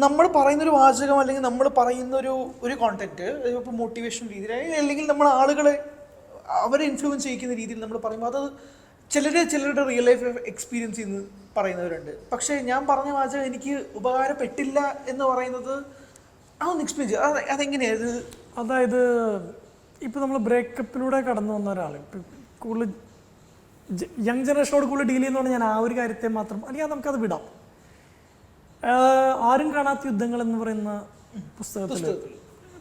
നമ്മൾ പറയുന്നൊരു വാചകം അല്ലെങ്കിൽ നമ്മൾ പറയുന്നൊരു കോണ്ടന്റ് ഇപ്പോൾ മോട്ടിവേഷൻ രീതിയിൽ അല്ലെങ്കിൽ നമ്മൾ ആളുകളെ അവരെ ഇൻഫ്ലുവൻസ് ചെയ്യിക്കുന്ന രീതിയിൽ നമ്മൾ പറയുമ്പോൾ അത് ചിലരുടെ റിയൽ ലൈഫ് എക്സ്പീരിയൻസ് ചെയ്യുന്ന പറയുന്നവരുണ്ട്. പക്ഷേ ഞാൻ പറഞ്ഞ വാചകം എനിക്ക് ഉപകാരപ്പെട്ടില്ല എന്ന് പറയുന്നത് അതൊന്ന് എക്സ്പ്ലെയിൻ ചെയ്യുക. അതെങ്ങനെയാണ്? അതായത് ഇപ്പോൾ നമ്മൾ ബ്രേക്കപ്പിലൂടെ കടന്നു വന്ന ഒരാൾ ഇപ്പം കൂടുതൽ യങ് ജനറേഷനോട് കൂടുതൽ ഡീൽ ചെയ്യുന്നതുകൊണ്ട് ഞാൻ ആ ഒരു കാര്യത്തെ മാത്രം, അല്ലെങ്കിൽ നമുക്കത് വിടാം. ആരും കാണാത്ത യുദ്ധങ്ങൾ എന്ന് പറയുന്ന പുസ്തകത്തിൽ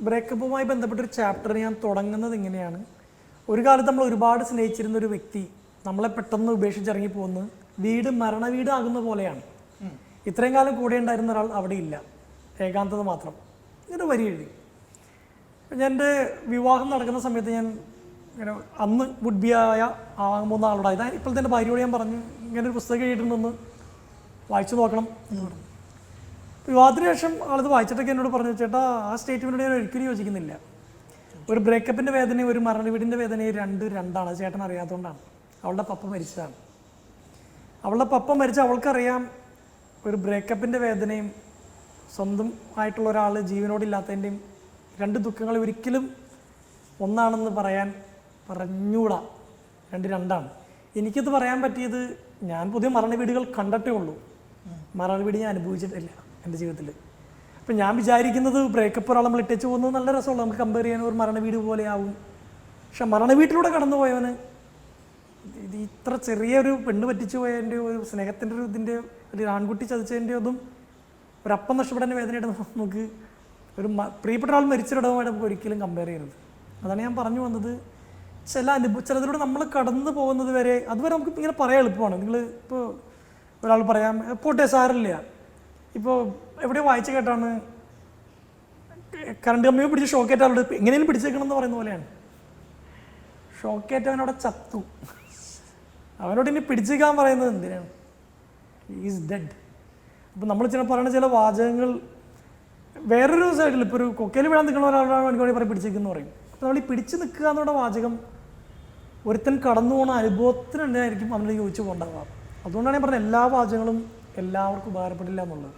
ബ്രേക്കപ്പുമായി ബന്ധപ്പെട്ടൊരു ചാപ്റ്റർ ഞാൻ തുടങ്ങുന്നത് ഇങ്ങനെയാണ്. ഒരു കാലത്ത് നമ്മൾ ഒരുപാട് സ്നേഹിച്ചിരുന്ന ഒരു വ്യക്തി നമ്മളെ പെട്ടെന്ന് ഉപേക്ഷിച്ചിറങ്ങി പോകുന്നു. വീട് മരണവീടാകുന്ന പോലെയാണ്. ഇത്രയും കാലം കൂടെ ഉണ്ടായിരുന്ന ഒരാൾ അവിടെ ഇല്ല, ഏകാന്തത മാത്രം. ഇങ്ങനെ വരി എഴുതി. ഞാൻ എൻ്റെ വിവാഹം നടക്കുന്ന സമയത്ത് ഞാൻ ഇങ്ങനെ അന്ന് വുഡ് ബി ആകാൻ പോകുന്ന ആളോട്, ഇതാ ഇപ്പോഴത്തെ എൻ്റെ ഭാര്യയോട് ഞാൻ പറഞ്ഞു ഇങ്ങനെ ഒരു പുസ്തകം എഴുതിയിട്ടുണ്ടെന്ന് വായിച്ചു നോക്കണം എന്ന് പറഞ്ഞു. വിവാഹത്തിന് ശേഷം ആളത് വായിച്ചിട്ടൊക്കെ എന്നോട് പറഞ്ഞു, ചേട്ടാ ആ സ്റ്റേറ്റ്മെൻറ്റോട് ഞാൻ ഒരിക്കലും യോജിക്കുന്നില്ല. ഒരു ബ്രേക്കപ്പിൻ്റെ വേദനയും ഒരു മരണവീടിൻ്റെ വേദനയും രണ്ടാണ്. ചേട്ടൻ അറിയാത്തതുകൊണ്ടാണ്. അവളുടെ പപ്പ മരിച്ചതാണ്. അവളുടെ പപ്പ മരിച്ച അവൾക്കറിയാം ഒരു ബ്രേക്കപ്പിൻ്റെ വേദനയും സ്വന്തം ആയിട്ടുള്ള ഒരാൾ ജീവനോടില്ലാത്തതിൻ്റെയും രണ്ട് ദുഃഖങ്ങൾ ഒരിക്കലും ഒന്നാണെന്ന് പറഞ്ഞൂടാ. രണ്ടാണ്. എനിക്കത് പറയാൻ പറ്റിയത് ഞാൻ പുതിയ മരണവീടുകൾ കണ്ടിട്ടേ ഉള്ളൂ. മരണവീട് ഞാൻ അനുഭവിച്ചിട്ടില്ല എൻ്റെ ജീവിതത്തിൽ. അപ്പം ഞാൻ വിചാരിക്കുന്നത് ബ്രേക്കപ്പ് ഒരാൾ നമ്മൾ ഇട്ടേച്ച് പോകുന്നത് നല്ല രസമുള്ളൂ, നമുക്ക് കമ്പയർ ചെയ്യാൻ ഒരു മരണവീട് പോലെ ആവും. പക്ഷെ മരണവീട്ടിലൂടെ കടന്നു പോയവന് ഇത് ഇത്ര ചെറിയൊരു പെണ്ണ് പറ്റിച്ചു പോയതിൻ്റെ ഒരു സ്നേഹത്തിൻ്റെ ഒരു ഇതിൻ്റെ ഒരു ആൺകുട്ടി ചതിച്ചതിൻ്റെ അതും ഒരപ്പം നഷ്ടപ്പെടാൻ വേദനയായിട്ട് നമുക്ക് ഒരു പ്രിയപ്പെട്ട ആൾ മരിച്ചൊരിടവുമായിട്ട് നമുക്ക് ഒരിക്കലും കമ്പയർ ചെയ്യരുത്. അതാണ് ഞാൻ പറഞ്ഞു വന്നത്. ചിലതിലൂടെ നമ്മൾ കടന്നു പോകുന്നത് വരെ അതുവരെ നമുക്ക് ഇങ്ങനെ പറയാൻ എളുപ്പമാണ്. നിങ്ങൾ ഇപ്പോൾ ഒരാൾ പറയാം പോട്ടെ സാറില്ല, ഇപ്പോൾ എവിടെയോ വായിച്ചു കേട്ടാണ് കറണ്ട് കമ്പിയോ പിടിച്ച് ഷോക്കേറ്റാളോട് എങ്ങനെയും പിടിച്ചേക്കണം എന്ന് പറയുന്ന പോലെയാണ്. ഷോക്കേറ്റവനവിടെ ചത്തു, അവനോട് ഇനി പിടിച്ചേക്കാൻ പറയുന്നത് എന്തിനാണ്? Is dead. അപ്പം നമ്മൾ പറയുന്ന ചില വാചകങ്ങൾ വേറൊരു സൈഡിൽ ഇപ്പോൾ ഒരു കൊക്കയിൽ വീഴാൻ നിൽക്കുന്ന ഒരാളാണ് എനിക്ക് വേണ്ടി പറയും പിടിച്ചേക്കെന്ന് പറയും. അപ്പോൾ നമ്മൾ ഈ പിടിച്ച് നിൽക്കുക എന്നുള്ള വാചകം ഒരുത്തൻ കടന്നു പോകുന്ന അനുഭവത്തിന് തന്നെയായിരിക്കും അവനോട് ചോദിച്ചു പോകണ്ടാവുക. അതുകൊണ്ടാണ് ഞാൻ പറഞ്ഞത് എല്ലാ വാചകങ്ങളും എല്ലാവർക്കും ഉപകാരപ്പെടില്ല എന്നുള്ളത്.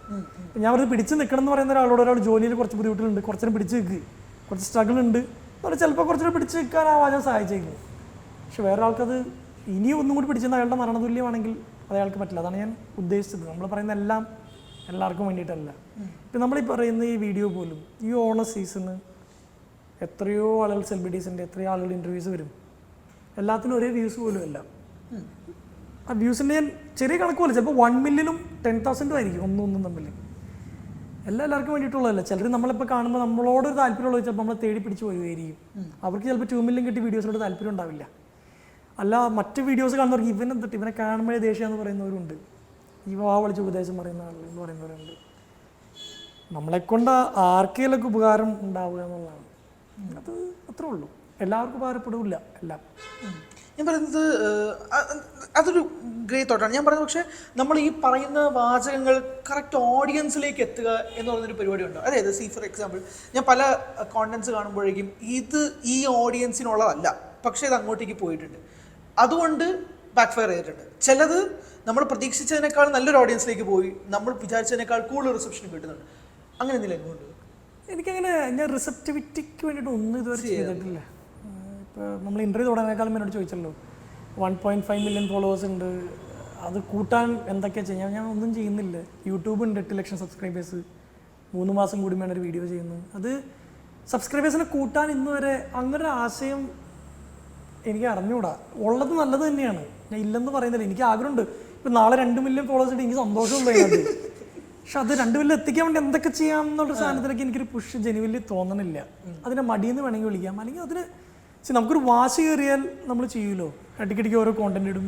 ഇപ്പം ഞാൻ പറഞ്ഞത് പിടിച്ച് നിൽക്കണം എന്ന് പറയുന്ന ഒരാൾ ജോലിയിൽ കുറച്ച് ബുദ്ധിമുട്ടുകളുണ്ട്, കുറച്ചേരം പിടിച്ച് നിൽക്കുക, കുറച്ച് സ്ട്രഗിൾ ഉണ്ട്, അതുപോലെ ചിലപ്പോൾ കുറച്ചുകൂടി പിടിച്ച് നിൽക്കാൻ ആ വാചകം സഹായിച്ചേക്കും. പക്ഷെ വേറെ ആൾക്കത് ഇനിയും ഒന്നും കൂടി പിടിച്ചെന്ന് അയാളുടെ മരണതുല്യമാണെങ്കിൽ അത് അയാൾക്ക് പറ്റില്ല. അതാണ് ഞാൻ ഉദ്ദേശിച്ചത്. നമ്മൾ പറയുന്ന എല്ലാം എല്ലാവർക്കും വേണ്ടിയിട്ടല്ല. ഇപ്പം നമ്മൾ ഈ പറയുന്ന ഈ വീഡിയോ പോലും ഈ ഓണ സീസണ് എത്രയോ ആളുകൾ സെലിബ്രിറ്റീസിൻ്റെ എത്രയോ ആളുകൾ ഇൻ്റർവ്യൂസ് വരും. എല്ലാത്തിനും ഒരേ വ്യൂസ് പോലും അല്ല. ആ വ്യൂസിൻ്റെ ഞാൻ ചെറിയ കണക്ക് പോലെ ചിലപ്പോൾ 1 മില്യനും 10,000 ആയിരിക്കും ഒന്നും തമ്മിൽ. എല്ലാവർക്കും വേണ്ടിയിട്ടുള്ളതല്ല. ചിലർ നമ്മളിപ്പോൾ കാണുമ്പോൾ നമ്മളോടൊരു താല്പര്യമുള്ളത് ചിലപ്പോൾ നമ്മളെ തേടി പിടിച്ച് വരുമായിരിക്കും. അവർക്ക് ചിലപ്പോൾ 2 മില്യൺ കിട്ടിയ വീഡിയോസിനോട് താല്പര്യം ഉണ്ടാവില്ല. അല്ല മറ്റ് വീഡിയോസ് കാണുന്നവർക്ക് ഇവനെ കാണുമ്പോഴേ ദേഷ്യം എന്ന് പറയുന്നവരുണ്ട്, ഈ വാ വിളിച്ച് ഉപദേശം പറയുന്ന ആളുകൾ എന്ന് പറയുന്നവരുണ്ട്. നമ്മളെക്കൊണ്ട് ആർക്കെങ്കിലൊക്കെ ഉപകാരം ഉണ്ടാവുക എന്നുള്ളതാണ്. അത് അത്രേ ഉള്ളൂ. എല്ലാവർക്കും ഉപകാരപ്പെടില്ല എല്ലാം. ഞാൻ പറയുന്നത് അതൊരു ഗ്രേറ്റ് തോട്ടാണ് ഞാൻ പറയുന്നത്. പക്ഷേ നമ്മൾ ഈ പറയുന്ന വാചകങ്ങൾ കറക്റ്റ് ഓഡിയൻസിലേക്ക് എത്തുക എന്ന് പറയുന്നൊരു പരിപാടി ഉണ്ടോ? അതായത് ഫോർ എക്സാമ്പിൾ ഞാൻ പല കോണ്ടന്റ്സ് കാണുമ്പോഴേക്കും ഇത് ഈ ഓഡിയൻസിനുള്ളതല്ല, പക്ഷേ ഇത് അങ്ങോട്ടേക്ക് പോയിട്ടുണ്ട്, അതുകൊണ്ട് ബാക്ക് ഫയർ ചെയ്തിട്ടുണ്ട്. ചിലത് നമ്മൾ പ്രതീക്ഷിച്ചതിനേക്കാൾ നല്ലൊരു ഓഡിയൻസിലേക്ക് പോയി നമ്മൾ വിചാരിച്ചതിനേക്കാൾ കൂടുതൽ റിസപ്ഷൻ കിട്ടുന്നുണ്ട്. അങ്ങനെ എന്തെങ്കിലും എന്തുകൊണ്ട്? എനിക്കങ്ങനെ ഞാൻ റിസപ്റ്റിവിറ്റിക്ക് വേണ്ടിയിട്ട് ഒന്നും ഇതുവരെ ചെയ്തിട്ടില്ല. ഇപ്പോൾ നമ്മൾ ഇൻ്റർവ്യൂ തുടങ്ങിയേക്കാളും എന്നോട് ചോദിച്ചല്ലോ 1.5 മില്യൺ ഫോളോവേഴ്സ് ഉണ്ട്, അത് കൂട്ടാൻ എന്തൊക്കെയാണ് ചെയ്യാം? ഞാൻ ഒന്നും ചെയ്യുന്നില്ല. യൂട്യൂബ് ഉണ്ട് 8 ലക്ഷം സബ്സ്ക്രൈബേഴ്സ്, 3 മാസം കൂടി വേണം ഒരു വീഡിയോ ചെയ്യുന്നത്. അത് സബ്സ്ക്രൈബേഴ്സിനെ കൂട്ടാൻ ഇന്ന് വരെ അങ്ങനൊരു ആശയം എനിക്ക് അറിഞ്ഞുകൂടാ. ഉള്ളത് നല്ലത് തന്നെയാണ്, ഞാൻ ഇല്ലെന്ന് പറയുന്നില്ല. എനിക്ക് ആഗ്രഹമുണ്ട് ഇപ്പം നാളെ 2 മില്യൺ ഫോളോവേഴ്സ് ഉണ്ട്, എനിക്ക് സന്തോഷമുണ്ട് അതിനകത്ത്. പക്ഷെ അത് 2 മില്യൺ എത്തിക്കാൻ വേണ്ടി എന്തൊക്കെ ചെയ്യാം എന്നുള്ള സാധനത്തിലേക്ക് എനിക്കൊരു പുഷ് ജെനുവലി തോന്നണില്ല. അതിനെ മടിയെന്ന് വേണമെങ്കിൽ വിളിക്കാം, അല്ലെങ്കിൽ അതിന് നമുക്കൊരു വാശി കയറിയാൽ നമ്മൾ ചെയ്യുമല്ലോ. ഇടയ്ക്കിടയ്ക്ക് ഓരോ കോണ്ടന്റ് ഇടും,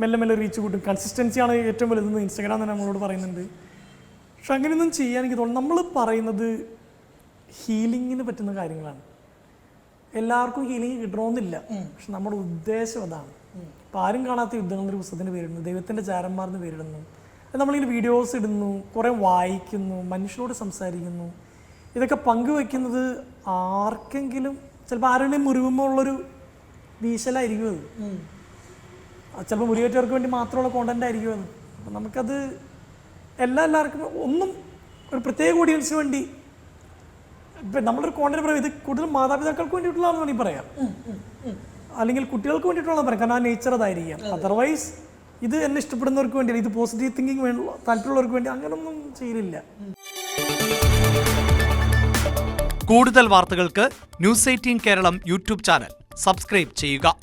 മെല്ലെ മെല്ലെ റീച്ച് കൂട്ടും. കൺസിസ്റ്റൻസിയാണ് ഏറ്റവും വലുതെന്ന് ഇൻസ്റ്റാഗ്രാം തന്നെ നമ്മളോട് പറയുന്നുണ്ട്. പക്ഷെ അങ്ങനെയൊന്നും ചെയ്യാൻ എനിക്ക് തോന്നുന്നു. നമ്മൾ പറയുന്നത് ഹീലിങ്ങിന് പറ്റുന്ന കാര്യങ്ങളാണ്. എല്ലാവർക്കും ഹീലിംഗ് കിട്ടണമെന്നില്ല, പക്ഷെ നമ്മുടെ ഉദ്ദേശം അതാണ്. അപ്പം ആരും കാണാത്ത യുദ്ധങ്ങൾ എന്നൊരു പുസ്തകത്തിന് പേരിടുന്നു, ദൈവത്തിൻ്റെ ചാരന്മാർന്ന് പേരിടുന്നു. നമ്മളിങ്ങനെ വീഡിയോസ് ഇടുന്നു, കുറേ വായിക്കുന്നു, മനുഷ്യരോട് സംസാരിക്കുന്നു. ഇതൊക്കെ പങ്കുവെക്കുന്നത് ആർക്കെങ്കിലും ചിലപ്പോൾ ആരുടെയും മുറിവുമ്പോൾ ഉള്ളൊരു വീശലായിരിക്കും അത്. ചിലപ്പോൾ മുറിവേറ്റവർക്ക് വേണ്ടി മാത്രമുള്ള കോണ്ടന്റ് ആയിരിക്കും അത്. അപ്പം നമുക്കത് എല്ലാവർക്കും ഒന്നും ഒരു പ്രത്യേക ഓഡിയൻസിന് വേണ്ടി ഇപ്പം നമ്മളൊരു കോണ്ടന്റ് പറയും, ഇത് കൂടുതൽ മാതാപിതാക്കൾക്ക് വേണ്ടിയിട്ടുള്ളതാണെന്ന് വേണമെങ്കിൽ പറയാം, അല്ലെങ്കിൽ കുട്ടികൾക്ക് വേണ്ടിയിട്ടുള്ളതെന്ന് പറയാം, കാരണം ആ നേച്ചർ അതായിരിക്കാം. അതർവൈസ് ഇത് എന്നെ ഇഷ്ടപ്പെടുന്നവർക്ക് വേണ്ടി, ഇത് പോസിറ്റീവ് തിങ്കിങ് വേണ്ട താല്പര്യമുള്ളവർക്ക് വേണ്ടി അങ്ങനൊന്നും ചെയ്യലില്ല. കൂടുതൽ വാർത്തകൾക്ക് News 18 Keralam YouTube channel subscribe ചെയ്യുക.